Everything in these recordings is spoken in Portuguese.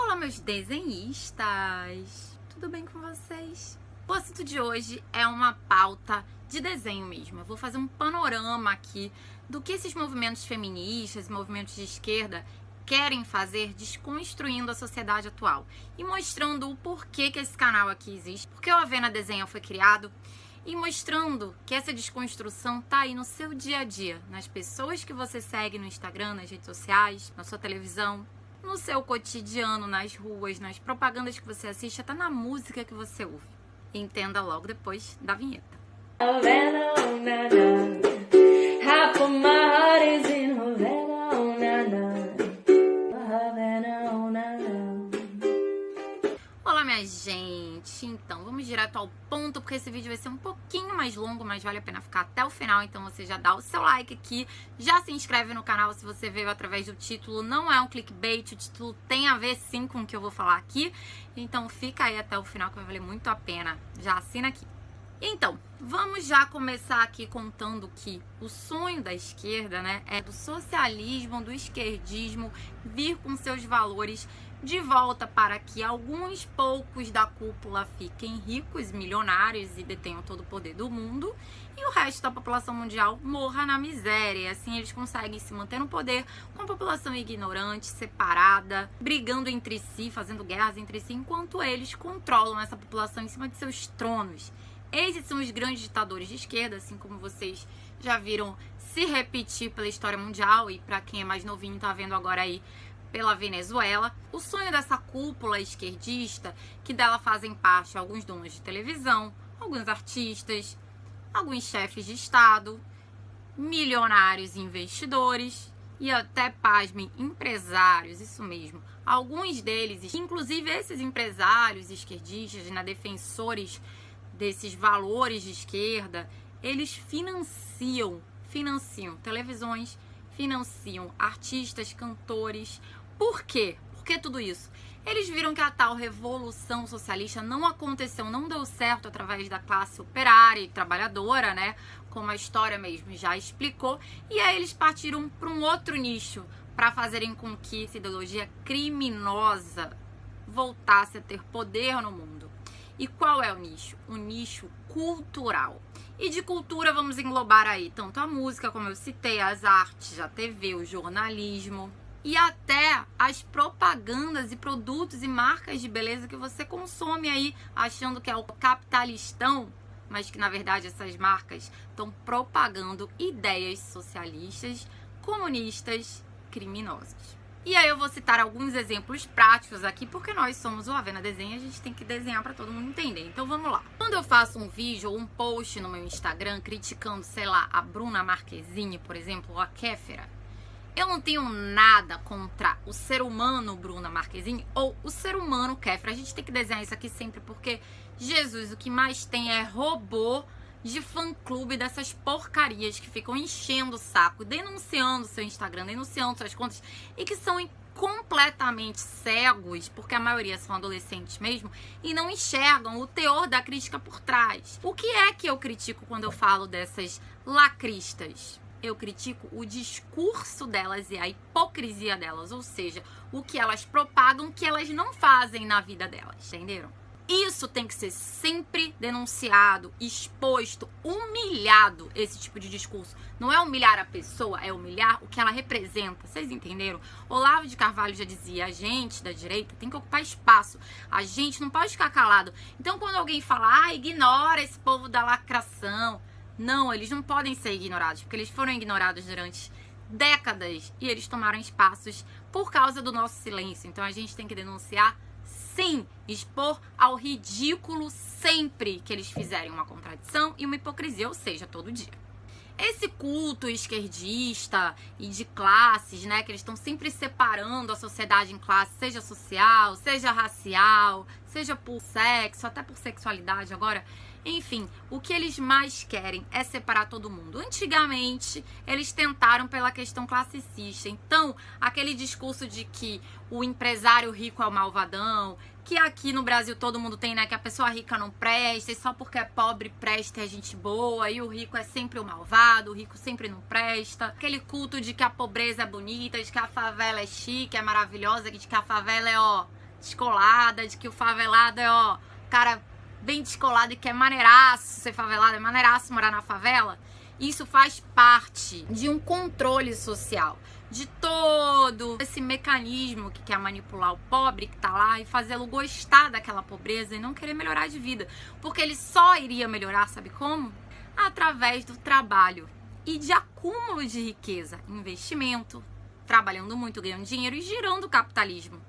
Olá, meus desenhistas! Tudo bem com vocês? O assunto de hoje é uma pauta de desenho mesmo. Eu vou fazer um panorama aqui do que esses movimentos feministas, movimentos de esquerda querem fazer desconstruindo a sociedade atual e mostrando o porquê que esse canal aqui existe, porque o Avena Desenha foi criado e mostrando que essa desconstrução tá aí no seu dia a dia, nas pessoas que você segue no Instagram, nas redes sociais, na sua televisão, no seu cotidiano, nas ruas, nas propagandas que você assiste, até na música que você ouve. Entenda logo depois da vinheta. Olá, minha gente! Então, vamos direto ao ponto, porque esse vídeo vai ser um pouquinho mais longo, mas vale a pena ficar até o final. Então você já dá o seu like aqui, já se inscreve no canal se você veio através do título. Não é um clickbait, o título tem a ver sim com o que eu vou falar aqui. Então fica aí até o final que vai valer muito a pena. Já assina aqui. Então, vamos já começar aqui contando que o sonho da esquerda, né, é do socialismo, do esquerdismo, vir com seus valores de volta para que alguns poucos da cúpula fiquem ricos, milionários e detenham todo o poder do mundo e o resto da população mundial morra na miséria. E assim eles conseguem se manter no poder com a população ignorante, separada, brigando entre si, fazendo guerras entre si, enquanto eles controlam essa população em cima de seus tronos. Esses são os grandes ditadores de esquerda, assim como vocês já viram se repetir pela história mundial e para quem é mais novinho tá vendo agora aí pela Venezuela. O sonho dessa cúpula esquerdista, que dela fazem parte alguns donos de televisão, alguns artistas, alguns chefes de estado, milionários investidores e até, pasmem, empresários, isso mesmo. Alguns deles, inclusive esses empresários esquerdistas, né, defensores desses valores de esquerda, eles financiam televisões, financiam artistas, cantores. Por quê? Por que tudo isso? Eles viram que a tal revolução socialista não aconteceu, não deu certo através da classe operária e trabalhadora, né? Como a história mesmo já explicou. E aí eles partiram para um outro nicho para fazerem com que essa ideologia criminosa voltasse a ter poder no mundo. E qual é o nicho? O nicho cultural. E de cultura vamos englobar aí tanto a música, como eu citei, as artes, a TV, o jornalismo e até as propagandas e produtos e marcas de beleza que você consome aí achando que é o capitalistão, mas que na verdade essas marcas estão propagando ideias socialistas, comunistas, criminosas. E aí eu vou citar alguns exemplos práticos aqui, porque nós somos o Avena Desenha, a gente tem que desenhar para todo mundo entender. Então vamos lá. Quando eu faço um vídeo ou um post no meu Instagram criticando, sei lá, a Bruna Marquezine, por exemplo, ou a Kéfera, eu não tenho nada contra o ser humano Bruna Marquezine ou o ser humano Kéfera. A gente tem que desenhar isso aqui sempre, porque, Jesus, o que mais tem é robô de fã-clube dessas porcarias que ficam enchendo o saco, denunciando seu Instagram, denunciando suas contas e que são completamente cegos, porque a maioria são adolescentes mesmo, e não enxergam o teor da crítica por trás. O que é que eu critico quando eu falo dessas lacristas? Eu critico o discurso delas e a hipocrisia delas, ou seja, o que elas propagam que elas não fazem na vida delas, entenderam? Isso tem que ser sempre denunciado, exposto, humilhado, esse tipo de discurso. Não é humilhar a pessoa, é humilhar o que ela representa. Vocês entenderam? Olavo de Carvalho já dizia, a gente da direita tem que ocupar espaço. A gente não pode ficar calado. Então quando alguém fala, ignora esse povo da lacração. Não, eles não podem ser ignorados, porque eles foram ignorados durante décadas e eles tomaram espaços por causa do nosso silêncio. Então a gente tem que denunciar, sim, expor ao ridículo sempre que eles fizerem uma contradição e uma hipocrisia, ou seja, todo dia. Esse culto esquerdista e de classes, né, que eles estão sempre separando a sociedade em classe, seja social, seja racial, seja por sexo, até por sexualidade agora. Enfim, o que eles mais querem é separar todo mundo. Antigamente, eles tentaram pela questão classicista. Então, aquele discurso de que o empresário rico é o malvadão, que aqui no Brasil todo mundo tem, né, que a pessoa rica não presta, e só porque é pobre presta é gente boa, e o rico é sempre o malvado, o rico sempre não presta. Aquele culto de que a pobreza é bonita, de que a favela é chique, é maravilhosa, de que a favela é, descolada, de que o favelado é, ó, cara bem descolado e que é maneiraço ser favelado, é maneiraço morar na favela. Isso faz parte de um controle social, de todo esse mecanismo que quer manipular o pobre que tá lá e fazê-lo gostar daquela pobreza e não querer melhorar de vida. Porque ele só iria melhorar, sabe como? Através do trabalho e de acúmulo de riqueza, investimento, trabalhando muito, ganhando dinheiro e girando o capitalismo.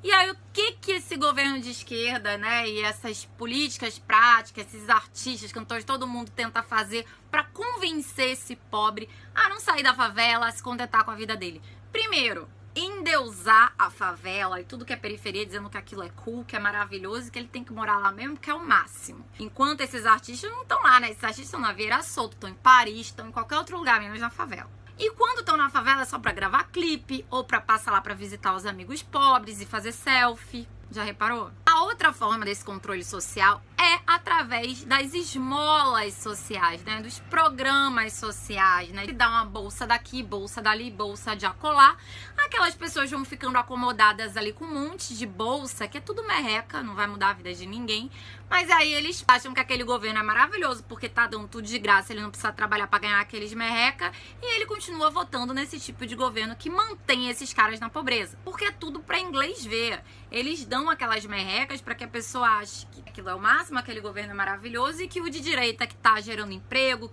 E aí, o que esse governo de esquerda, né, e essas políticas práticas, esses artistas, cantores, todo mundo tenta fazer para convencer esse pobre a não sair da favela, a se contentar com a vida dele? Primeiro, endeusar a favela e tudo que é periferia, dizendo que aquilo é cool, que é maravilhoso e que ele tem que morar lá mesmo, que é o máximo. Enquanto esses artistas não estão lá, né? Esses artistas estão na Vieira Solto, estão em Paris, estão em qualquer outro lugar, menos na favela. E quando estão na favela é só pra gravar clipe ou pra passar lá pra visitar os amigos pobres e fazer selfie. Já reparou? A outra forma desse controle social é através das esmolas sociais, né? Dos programas sociais, né? De dar uma bolsa daqui, bolsa dali, bolsa de acolá. Aquelas pessoas vão ficando acomodadas ali com um monte de bolsa, que é tudo merreca, não vai mudar a vida de ninguém. Mas aí eles acham que aquele governo é maravilhoso porque tá dando tudo de graça, ele não precisa trabalhar pra ganhar aqueles merreca. E ele continua votando nesse tipo de governo que mantém esses caras na pobreza. Porque é tudo pra inglês ver. Eles dão aquelas merrecas pra que a pessoa ache que aquilo é o máximo, aquele governo é maravilhoso e que o de direita que tá gerando emprego,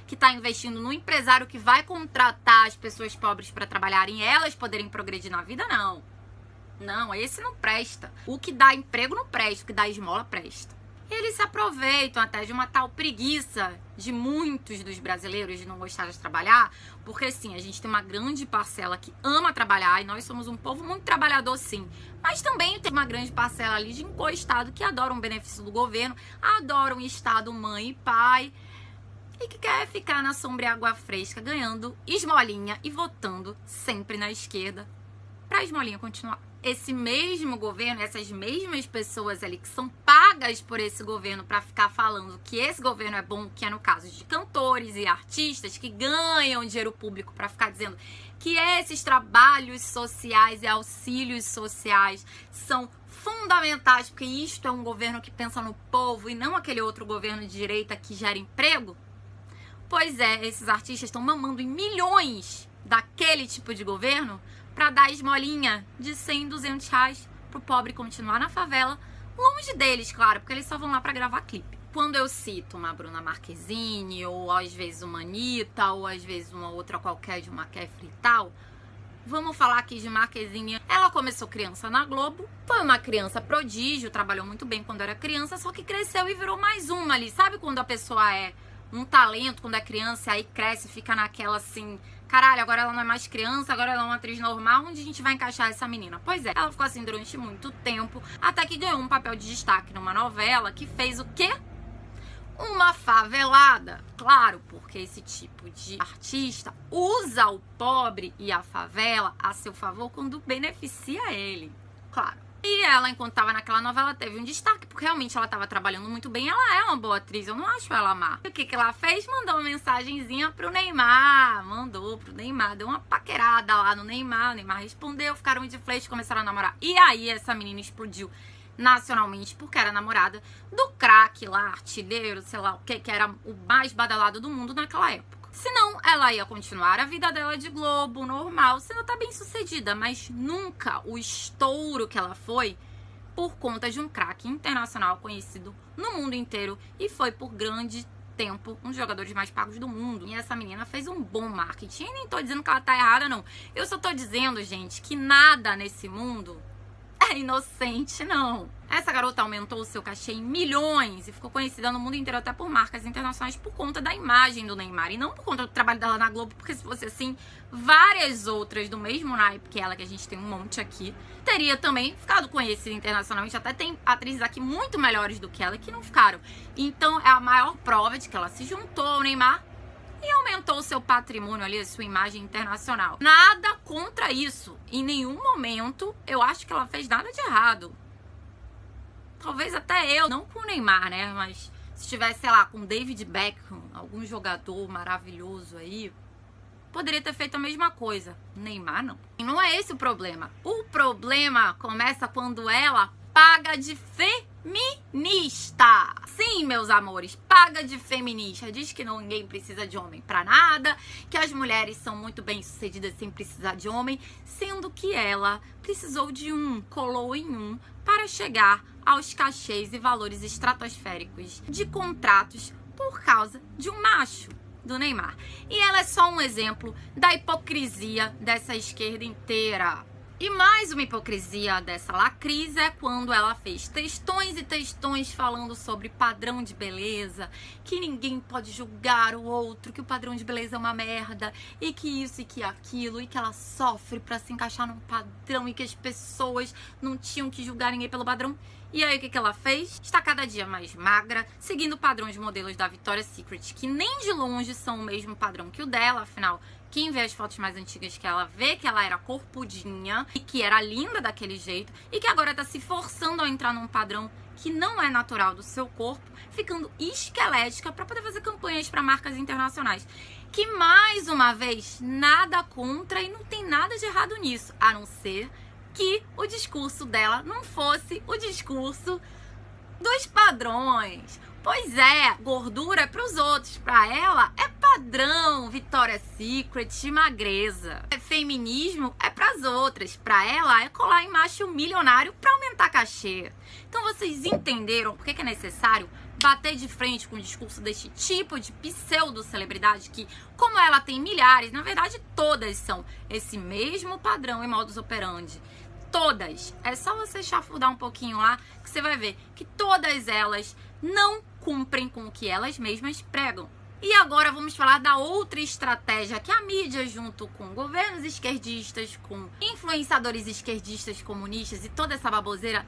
que tá investindo no empresário que vai contratar as pessoas pobres pra trabalharem e elas poderem progredir na vida, não. Não, esse não presta. O que dá emprego não presta, o que dá esmola presta. Eles se aproveitam até de uma tal preguiça de muitos dos brasileiros de não gostar de trabalhar, porque sim, a gente tem uma grande parcela que ama trabalhar e nós somos um povo muito trabalhador sim, mas também tem uma grande parcela ali de encostado que adoram o benefício do governo, adoram o estado mãe e pai e que quer ficar na sombra e água fresca ganhando esmolinha e votando sempre na esquerda pra esmolinha continuar. Esse mesmo governo, essas mesmas pessoas ali que são pagas por esse governo para ficar falando que esse governo é bom, que é no caso de cantores e artistas que ganham dinheiro público para ficar dizendo que esses trabalhos sociais e auxílios sociais são fundamentais porque isto é um governo que pensa no povo e não aquele outro governo de direita que gera emprego. Pois é, esses artistas estão mamando em milhões daquele tipo de governo para dar esmolinha de 100, 200 reais pro pobre continuar na favela, longe deles, claro, porque eles só vão lá para gravar clipe. Quando eu cito uma Bruna Marquezine, ou às vezes uma Anitta, ou às vezes uma outra qualquer de uma Kefri e tal, vamos falar aqui de Marquezine. Ela começou criança na Globo, foi uma criança prodígio, trabalhou muito bem quando era criança, só que cresceu e virou mais uma ali. Sabe quando a pessoa é um talento, quando é criança, aí cresce e fica naquela assim, caralho, agora ela não é mais criança, agora ela é uma atriz normal, onde a gente vai encaixar essa menina? Pois é, ela ficou assim durante muito tempo, até que ganhou um papel de destaque numa novela que fez o quê? Uma favelada. Claro, porque esse tipo de artista usa o pobre e a favela a seu favor quando beneficia ele. Claro. E ela, enquanto tava naquela novela, teve um destaque, porque realmente ela tava trabalhando muito bem. Ela é uma boa atriz, eu não acho ela má. E o que ela fez? Mandou uma mensagenzinha pro Neymar. Mandou pro Neymar, deu uma paquerada lá no Neymar. O Neymar respondeu, ficaram de flerte, começaram a namorar. E aí essa menina explodiu nacionalmente, porque era namorada do craque lá, artilheiro, sei lá o que era o mais badalado do mundo naquela época. Senão, ela ia continuar a vida dela de Globo, normal, sendo tá bem sucedida, mas nunca o estouro que ela foi por conta de um craque internacional conhecido no mundo inteiro e foi por grande tempo um dos jogadores mais pagos do mundo. E essa menina fez um bom marketing. E nem tô dizendo que ela tá errada, não. Eu só tô dizendo, gente, que nada nesse mundo é inocente, não. Essa garota aumentou o seu cachê em milhões e ficou conhecida no mundo inteiro até por marcas internacionais por conta da imagem do Neymar e não por conta do trabalho dela na Globo, porque se fosse assim, várias outras do mesmo naipe que ela, que a gente tem um monte aqui, teria também ficado conhecida internacionalmente. Até tem atrizes aqui muito melhores do que ela que não ficaram. Então é a maior prova de que ela se juntou ao Neymar e aumentou o seu patrimônio ali, a sua imagem internacional. Nada contra isso. Em nenhum momento eu acho que ela fez nada de errado. Talvez até eu, não com o Neymar, né? Mas se tivesse, sei lá, com o David Beckham, algum jogador maravilhoso aí, poderia ter feito a mesma coisa. Neymar não. E não é esse o problema. O problema começa quando ela paga de feminista. Sim, meus amores, paga de feminista. Diz que ninguém precisa de homem pra nada, que as mulheres são muito bem-sucedidas sem precisar de homem, sendo que ela precisou de colou em para chegar aos cachês e valores estratosféricos de contratos por causa de um macho, do Neymar. E ela é só um exemplo da hipocrisia dessa esquerda inteira. E mais uma hipocrisia dessa lacris é quando ela fez textões e textões falando sobre padrão de beleza, que ninguém pode julgar o outro, que o padrão de beleza é uma merda, e que isso e que aquilo, e que ela sofre pra se encaixar num padrão, e que as pessoas não tinham que julgar ninguém pelo padrão. E aí o que ela fez? Está cada dia mais magra, seguindo o padrão de modelos da Victoria's Secret, que nem de longe são o mesmo padrão que o dela, afinal, quem vê as fotos mais antigas que ela vê que ela era corpudinha e que era linda daquele jeito e que agora tá se forçando a entrar num padrão que não é natural do seu corpo, ficando esquelética para poder fazer campanhas para marcas internacionais. Que, mais uma vez, nada contra e não tem nada de errado nisso, a não ser que o discurso dela não fosse o discurso dos padrões. Pois é, gordura é pros outros, pra ela é padrão, Victoria's Secret, magreza. Feminismo é pras outras, pra ela é colar em macho milionário pra aumentar cachê. Então vocês entenderam por que é necessário bater de frente com o discurso deste tipo de pseudo-celebridade que, como ela tem milhares, na verdade todas são esse mesmo padrão e modus operandi. Todas. É só você chafurdar um pouquinho lá que você vai ver que todas elas não cumprem com o que elas mesmas pregam. E agora vamos falar da outra estratégia que a mídia, junto com governos esquerdistas, com influenciadores esquerdistas, comunistas e toda essa baboseira,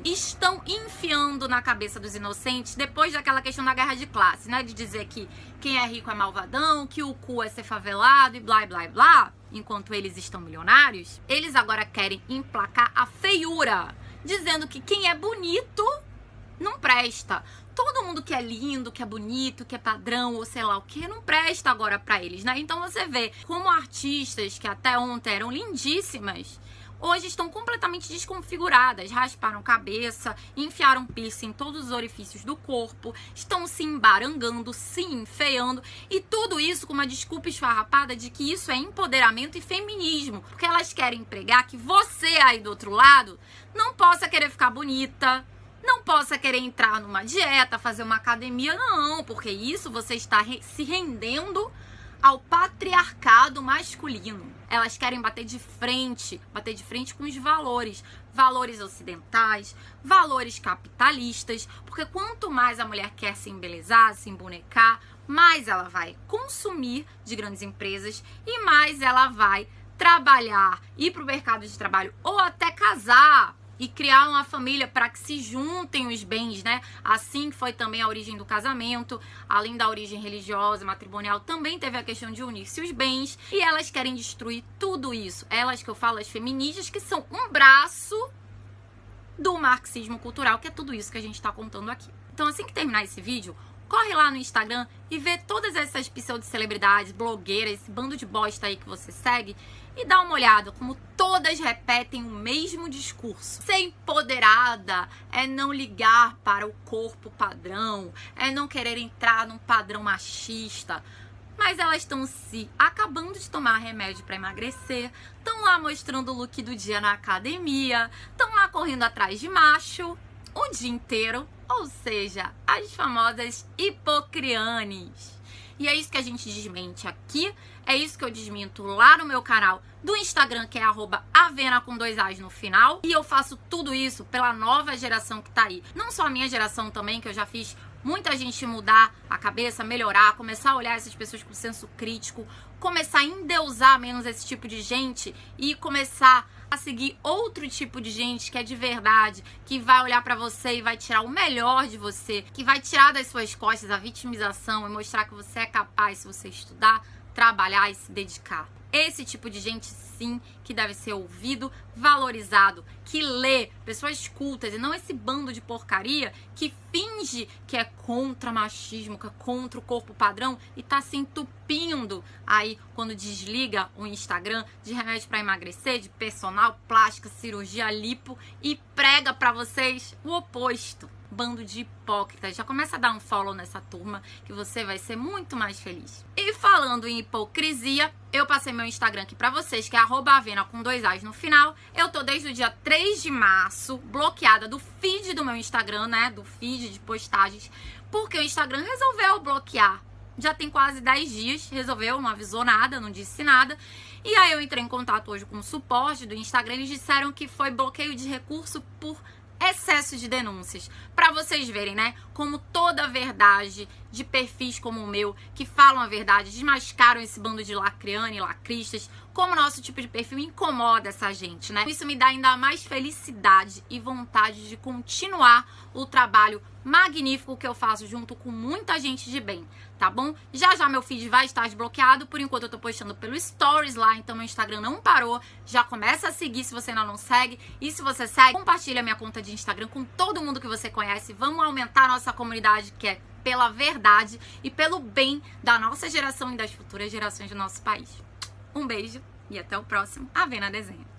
estão enfiando na cabeça dos inocentes depois daquela questão da guerra de classe, né? De dizer que quem é rico é malvadão, que o cu é ser favelado e blá, blá, blá. Enquanto eles estão milionários, eles agora querem emplacar a feiura, dizendo que quem é bonito não presta. Todo mundo que é lindo, que é bonito, que é padrão ou sei lá o que, não presta agora pra eles, né? Então você vê como artistas que até ontem eram lindíssimas, hoje estão completamente desconfiguradas, rasparam cabeça, enfiaram piercing em todos os orifícios do corpo, estão se embarangando, se enfeiando, e tudo isso com uma desculpa esfarrapada de que isso é empoderamento e feminismo, porque elas querem pregar que você aí do outro lado não possa querer ficar bonita, não possa querer entrar numa dieta, fazer uma academia, não, porque isso você está se rendendo ao patriarcado masculino. Elas querem bater de frente com os valores ocidentais, valores capitalistas, porque quanto mais a mulher quer se embelezar, se embonecar, mais ela vai consumir de grandes empresas e mais ela vai trabalhar, ir para o mercado de trabalho ou até casar e criar uma família para que se juntem os bens, né? Assim foi também a origem do casamento, além da origem religiosa, matrimonial, também teve a questão de unir-se os bens, e elas querem destruir tudo isso. Elas que eu falo, as feministas, que são um braço do marxismo cultural, que é tudo isso que a gente está contando aqui. Então, assim que terminar esse vídeo, corre lá no Instagram e vê todas essas pseudo-celebridades, blogueiras, esse bando de bosta aí que você segue, e dá uma olhada como todas repetem o mesmo discurso. Ser empoderada é não ligar para o corpo padrão, é não querer entrar num padrão machista. Mas elas estão se acabando de tomar remédio para emagrecer, estão lá mostrando o look do dia na academia, estão lá correndo atrás de macho o dia inteiro, ou seja, as famosas hipocrianes. E é isso que a gente desmente aqui, é isso que eu desminto lá no meu canal do Instagram, que é @avena com 2 As no final. E eu faço tudo isso pela nova geração que tá aí. Não só a minha geração também, que eu já fiz muita gente mudar a cabeça, melhorar, começar a olhar essas pessoas com senso crítico, começar a endeusar menos esse tipo de gente e começar a seguir outro tipo de gente que é de verdade, que vai olhar pra você e vai tirar o melhor de você, que vai tirar das suas costas a vitimização e mostrar que você é capaz se você estudar, trabalhar e se dedicar. Esse tipo de gente, sim, que deve ser ouvido, valorizado, que lê, pessoas cultas, e não esse bando de porcaria que finge que é contra machismo, que é contra o corpo padrão e tá se entupindo aí quando desliga o Instagram de remédio para emagrecer, de personal, plástica, cirurgia, lipo e prega pra vocês o oposto. Bando de hipócritas. Já começa a dar um follow nessa turma que você vai ser muito mais feliz. E falando em hipocrisia, eu passei meu Instagram aqui pra vocês, que é @avena com 2 As no final. Eu tô desde o dia 3 de março bloqueada do feed do meu Instagram, né? Do feed de postagens, porque o Instagram resolveu bloquear. Já tem quase 10 dias, resolveu, não avisou nada, não disse nada. E aí eu entrei em contato hoje com o suporte do Instagram e eles disseram que foi bloqueio de recurso por excesso de denúncias. Pra vocês verem, né? Como toda verdade de perfis como o meu, que falam a verdade, desmascaram esse bando de lacriane e lacristas, como o nosso tipo de perfil incomoda essa gente, né? Isso me dá ainda mais felicidade e vontade de continuar o trabalho magnífico que eu faço junto com muita gente de bem, tá bom? Já já meu feed vai estar desbloqueado, por enquanto eu tô postando pelo Stories lá, então meu Instagram não parou, já começa a seguir se você ainda não segue, e se você segue, compartilha minha conta de Instagram com todo mundo que você conhece, vamos aumentar a nossa comunidade, que é pela verdade e pelo bem da nossa geração e das futuras gerações do nosso país. Um beijo e até o próximo Avena Desenho.